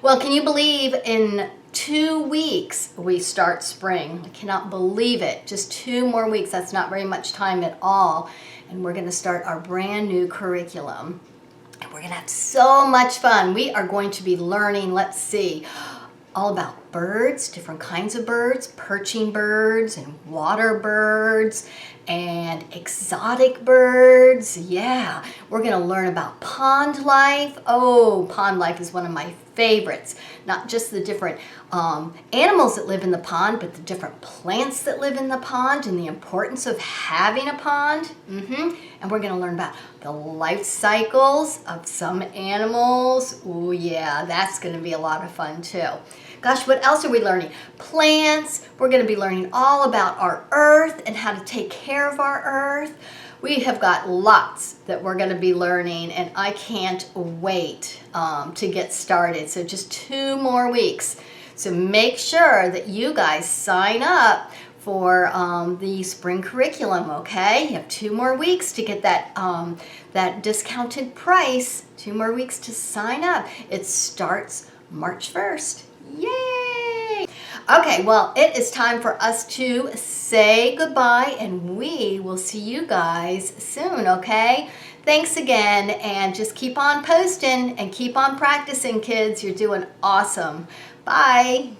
Well, can you believe in 2 weeks we start spring? I cannot believe it. Just 2 more weeks. That's not very much time at all. And we're going to start our brand new curriculum. And we're going to have so much fun. We are going to be learning, let's see, all about birds, different kinds of birds, perching birds and water birds and exotic birds. Yeah, we're going to learn about pond life. Oh, pond life is one of my favorites. Not just the different animals that live in the pond, but the different plants that live in the pond and the importance of having a pond. And we're going to learn about the life cycles of some animals. Oh yeah, that's going to be a lot of fun too. Gosh, what else are we learning? Plants. We're going to be learning all about our earth and how to take care of our earth. We have got lots that we're going to be learning, and I can't wait to get started. So just 2 more weeks. So make sure that you guys sign up for the spring curriculum, okay? You have 2 more weeks to get that, that discounted price. 2 more weeks to sign up. It starts March 1st. Yay! Okay, well, it is time for us to say goodbye, and we will see you guys soon, okay? Thanks again, and just keep on posting and keep on practicing, kids. You're doing awesome. Bye.